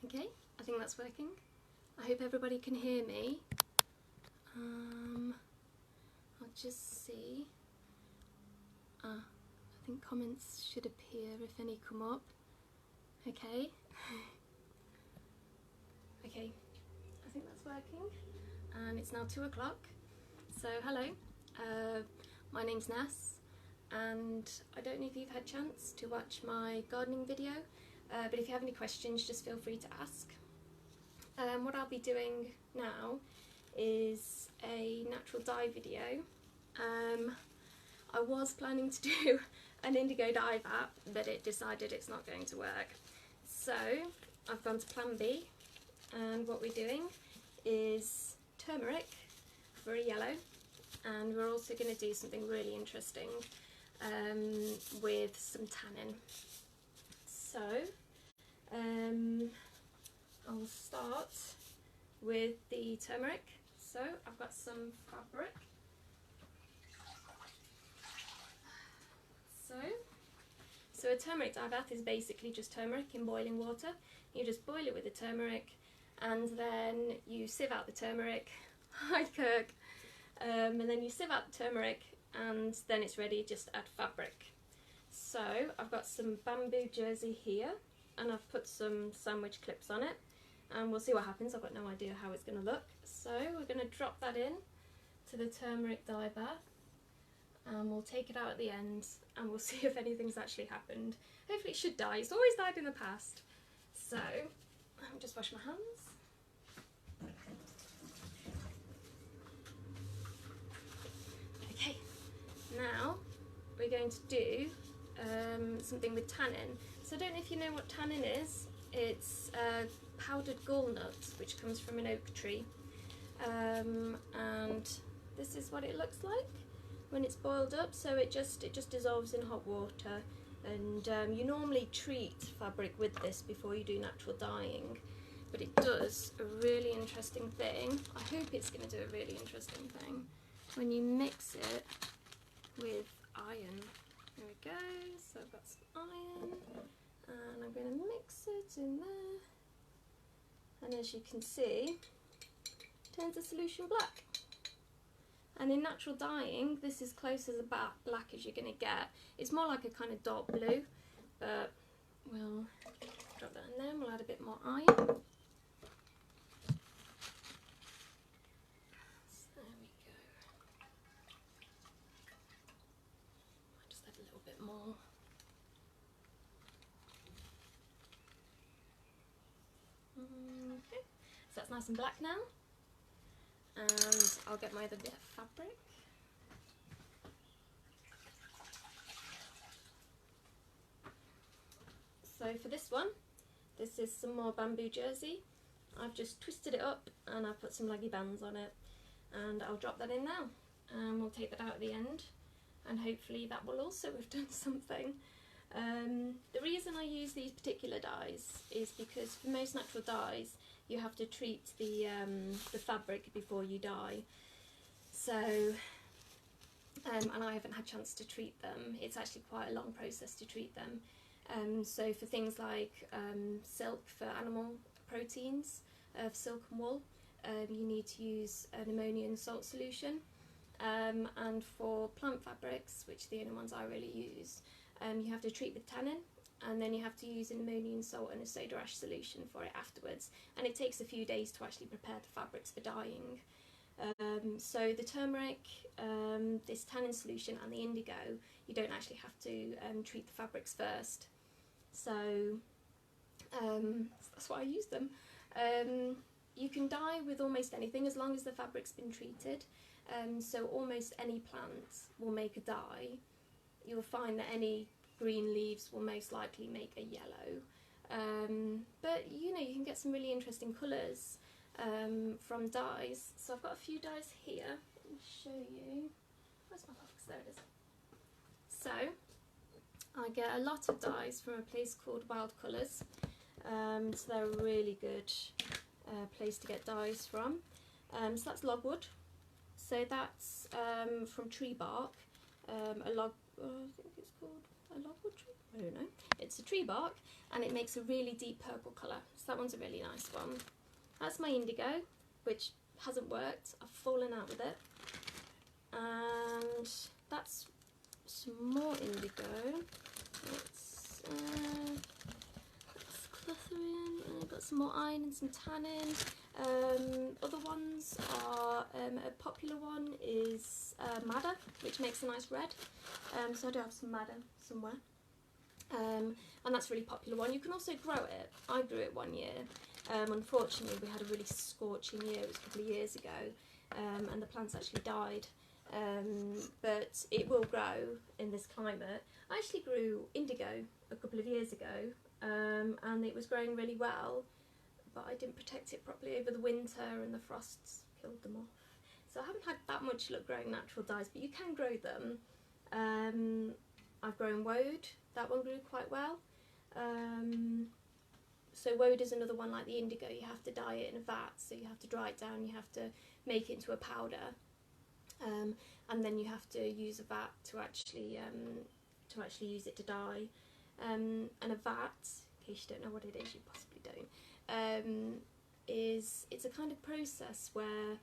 Okay, I think that's working. I hope everybody can hear me. I'll just see. I think comments should appear if any come up. Okay. Okay, I think that's working. And it's now 2 o'clock. So hello, my name's Ness, and I don't know if you've had a chance to watch my gardening video, but if you have any questions, just feel free to ask. What I'll be doing now is a natural dye video. I was planning to do an indigo dye vat, but it decided it's not going to work. So I've gone to plan B, and what we're doing is turmeric for a yellow, and we're also going to do something really interesting with some tannin. So I'll start with the turmeric. So I've got some fabric. So a turmeric dye bath is basically just turmeric in boiling water. You just boil it with the turmeric, and then you sieve out the turmeric. Hi Kirk. And then you sieve out the turmeric, and then it's ready. Just add fabric. So I've got some bamboo jersey here, and I've put some sandwich clips on it, and we'll see what happens. I've got no idea how it's going to look. So we're going to drop that in to the turmeric dye bath, and we'll take it out at the end, and we'll see if anything's actually happened. Hopefully it should dye. It's always died in the past. So I'll just wash my hands. Okay, now we're going to do something with tannin. So I don't know if you know what tannin is. It's powdered gall nuts, which comes from an oak tree, and this is what it looks like when it's boiled up. So it just dissolves in hot water, and you normally treat fabric with this before you do natural dyeing, but it does a really interesting thing. I hope it's going to do a really interesting thing when you mix it with iron. There we go. So I've got some iron, and I'm going to mix it in there, and as you can see, it turns the solution black. And in natural dyeing, this is close as black as you're going to get. It's more like a kind of dark blue, but we'll drop that in there and we'll add a bit more iron. So there we go. I'll just add a little bit more. Okay, so that's nice and black now. And I'll get my other bit of fabric. So for this one, this is some more bamboo jersey. I've just twisted it up and I've put some leggy bands on it, and I'll drop that in now, and we'll take that out at the end, and hopefully that will also have done something. The reason I use these particular dyes is because for most natural dyes you have to treat the fabric before you dye. So, and I haven't had a chance to treat them. It's actually quite a long process to treat them. So for things like silk, for animal proteins, for silk and wool, you need to use an ammonia and salt solution. And for plant fabrics, which are the only ones I really use, you have to treat with tannin, and then you have to use an ammonium salt and a soda ash solution for it afterwards, and it takes a few days to actually prepare the fabrics for dyeing. So the turmeric, this tannin solution, and the indigo, you don't actually have to treat the fabrics first. So that's why I use them. You can dye with almost anything as long as the fabric's been treated. So almost any plant will make a dye. You'll find that any green leaves will most likely make a yellow, but you know, you can get some really interesting colours from dyes. So I've got a few dyes here. Let me show you. Where's my box? There it is. So I get a lot of dyes from a place called Wild Colours. So they're a really good place to get dyes from. So that's logwood. So that's from tree bark. A log, I think it's called I love wood tree. I don't know. It's a tree bark, and it makes a really deep purple colour. So that one's a really nice one. That's my indigo, which hasn't worked. I've fallen out with it. And that's some more indigo. It's cluthering. I've got some more iron and some tannin. Other ones are, a popular one is madder, which makes a nice red. So I do have some madder somewhere. And that's a really popular one. You can also grow it. I grew it one year. Unfortunately, we had a really scorching year. It was a couple of years ago, and the plants actually died. But it will grow in this climate. I actually grew indigo a couple of years ago, and it was growing really well, but I didn't protect it properly over the winter and the frosts killed them off. So I haven't had that much luck growing natural dyes, but you can grow them. I've grown woad. That one grew quite well. So woad is another one like the indigo. You have to dye it in a vat, so you have to dry it down, you have to make it into a powder, and then you have to use a vat to actually use it to dye. And a vat, in case you don't know what it is, you possibly don't, it's a kind of process where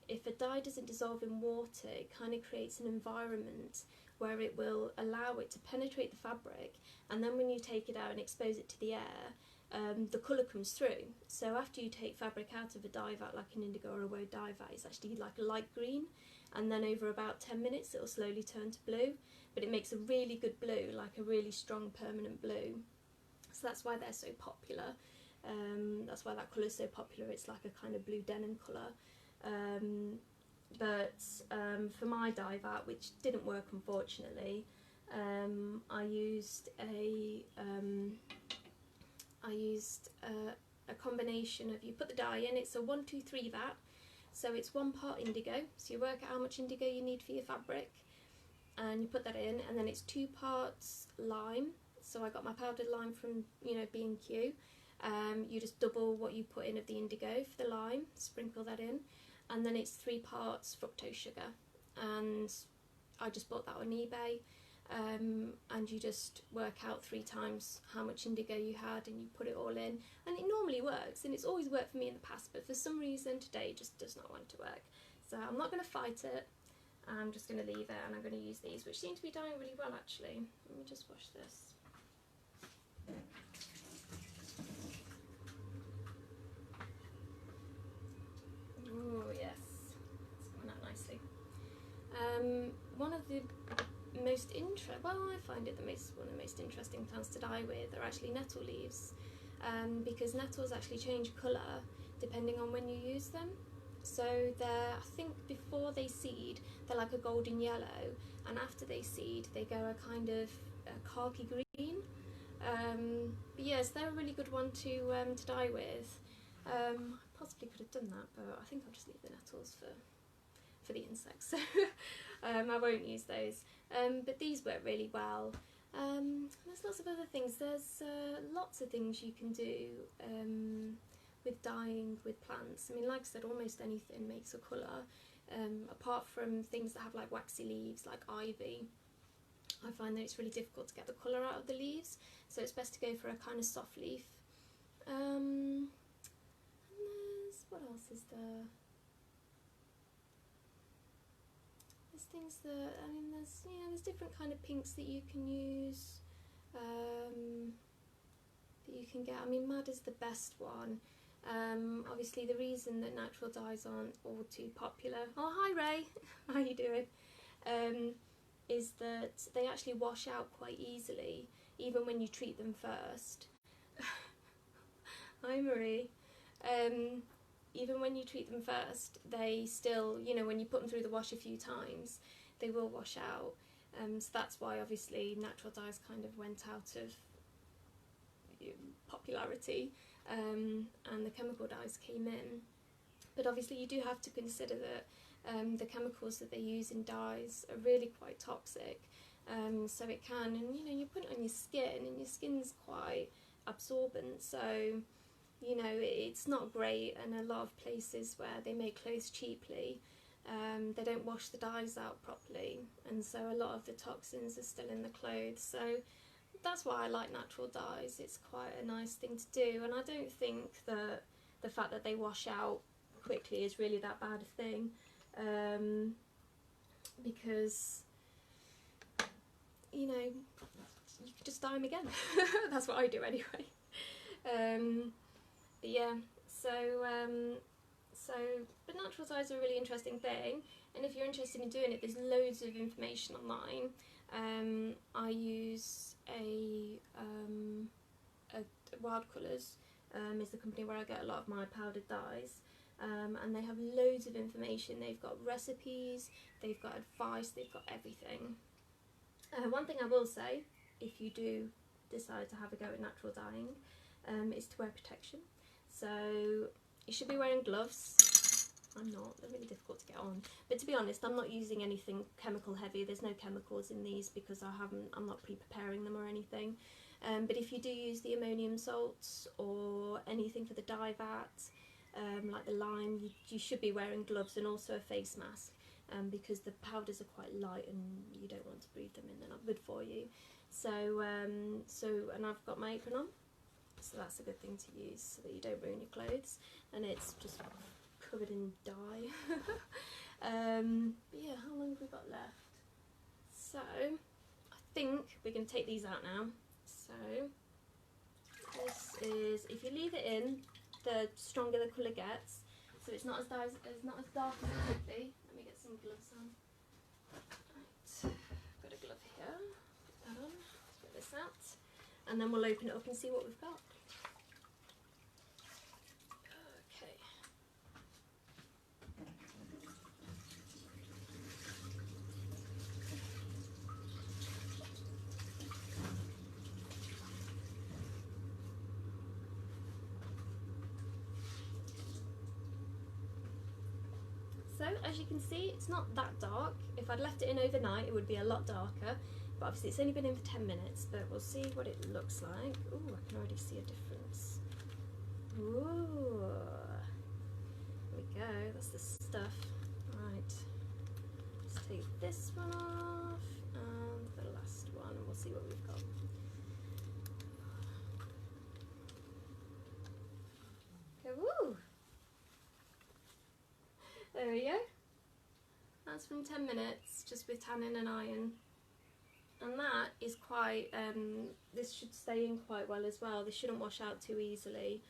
if a dye doesn't dissolve in water, it kind of creates an environment where it will allow it to penetrate the fabric, and then when you take it out and expose it to the air, the colour comes through. So after you take fabric out of a dye vat, like an indigo or a woad dye vat, it's actually like a light green, and then over about 10 minutes it will slowly turn to blue, but it makes a really good blue, like a really strong permanent blue. So that's why they're so popular. That's why that colour is so popular. It's like a kind of blue denim colour. But for my dye vat, which didn't work unfortunately, I used a combination of, you put the dye in, it's a 1-2-3 vat, so it's 1 part indigo, so you work out how much indigo you need for your fabric, and you put that in, and then it's 2 parts lime, so I got my powdered lime from, B&Q. You just double what you put in of the indigo for the lime, sprinkle that in, and then it's 3 parts fructose sugar, and I just bought that on eBay. And you just work out 3 times how much indigo you had, and you put it all in, and it normally works, and it's always worked for me in the past, but for some reason today it just does not want to work. So I'm not going to fight it, I'm just going to leave it, and I'm going to use these, which seem to be dyeing really well actually. Let me just wash this. Oh yes, it's coming out nicely. One of the most I find it one of the most interesting plants to dye with are actually nettle leaves, because nettles actually change colour depending on when you use them. So I think before they seed they're like a golden yellow, and after they seed they go a kind of khaki green. But yes, they're a really good one to dye with. I possibly could have done that, but I think I'll just leave the nettles for the insects. I won't use those. But these work really well. There's lots of other things. There's lots of things you can do with dyeing with plants. I mean, like I said, almost anything makes a colour, apart from things that have like waxy leaves, like ivy. I find that it's really difficult to get the colour out of the leaves, so it's best to go for a kind of soft leaf. And what else is there? There's things that, I mean, there's different kind of pinks that you can use, that you can get. I mean, Mad is the best one. Obviously the reason that natural dyes aren't all too popular, oh hi Ray, how are you doing, is that they actually wash out quite easily, even when you treat them first. Hi Marie. Even when you treat them first, they still, when you put them through the wash a few times, they will wash out. So that's why obviously natural dyes kind of went out of popularity, and the chemical dyes came in. But obviously you do have to consider that the chemicals that they use in dyes are really quite toxic. So it can, and you put it on your skin, and your skin's quite absorbent, so it's not great. And a lot of places where they make clothes cheaply, they don't wash the dyes out properly, and so a lot of the toxins are still in the clothes. So that's why I like natural dyes. It's quite a nice thing to do, and I don't think that the fact that they wash out quickly is really that bad a thing, because, you know, you could just dye them again. That's what I do anyway. But yeah, but natural dyes are a really interesting thing, and if you're interested in doing it, there's loads of information online. I use a Wild Colours, is the company where I get a lot of my powdered dyes, and they have loads of information. They've got recipes, they've got advice, they've got everything. One thing I will say, if you do decide to have a go at natural dyeing, is to wear protection. So you should be wearing gloves. I'm not, they're really difficult to get on. But to be honest, I'm not using anything chemical heavy. There's no chemicals in these because I'm not pre-preparing them or anything. But if you do use the ammonium salts or anything for the dye vat, like the lime, you should be wearing gloves and also a face mask, because the powders are quite light and you don't want to breathe them in. They're not good for you. So, and I've got my apron on, so that's a good thing to use so that you don't ruin your clothes, and it's just covered in dye. But yeah, how long have we got left? So I think we're going to take these out now. So this is, if you leave it in, the stronger the colour gets, so it's not as dark as it could be. Let me get some gloves on. Right, got a glove here. Put that on. Let's get this out, and then we'll open it up and see what we've got. So as you can see, it's not that dark. If I'd left it in overnight, it would be a lot darker, but obviously it's only been in for 10 minutes, but we'll see what it looks like. Ooh, I can already see a difference. Ooh, there we go, that's the stuff. Right, let's take this one off, and the last one, and we'll see what we've got. Okay, woo! There we go. That's from 10 minutes, just with tannin and iron. And that is quite, this should stay in quite well as well. This shouldn't wash out too easily.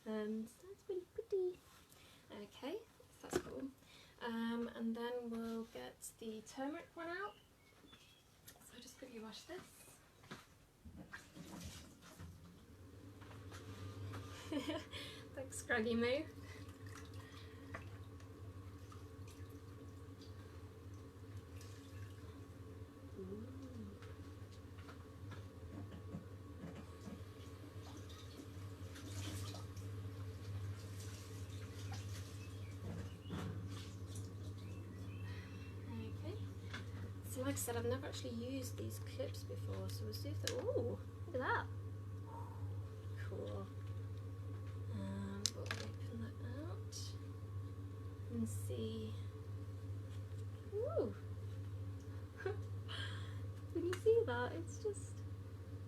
So that's really pretty. Okay, that's cool. And then we'll get the turmeric one out. So I'll just quickly wash this. Like Scraggy move. So like I said, I've never actually used these clips before, so we'll see if they're, ooh, look at that. Cool. We'll open that out and see. Ooh. Can you see that? It's just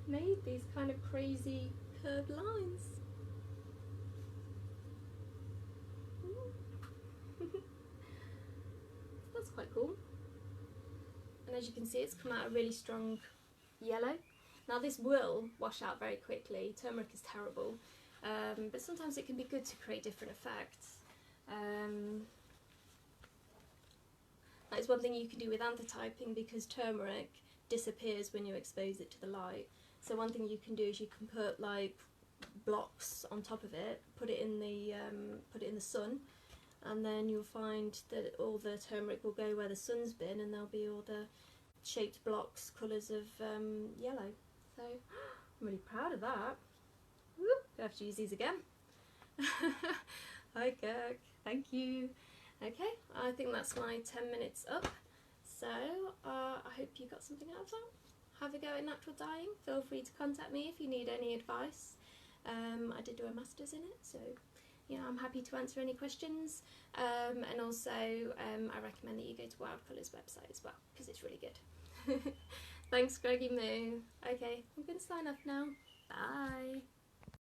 made these kind of crazy curved lines. That's quite cool. And as you can see, it's come out a really strong yellow. Now this will wash out very quickly. Turmeric is terrible, but sometimes it can be good to create different effects. That is one thing you can do with anthratyping, because turmeric disappears when you expose it to the light. So one thing you can do is you can put like blocks on top of it, put it in the sun, and then you'll find that all the turmeric will go where the sun's been, and there'll be all the shaped blocks, colours of yellow. So I'm really proud of that. Whoop, I have to use these again. Hi Kirk, thank you. Okay, I think that's my 10 minutes up. So I hope you got something out of that. Have a go at natural dyeing. Feel free to contact me if you need any advice. I did do a master's in it, so you know, I'm happy to answer any questions. And also I recommend that you go to Wild Colours website as well, because it's really good. Thanks, Scraggy Moo. Okay, I'm going to sign off now. Bye.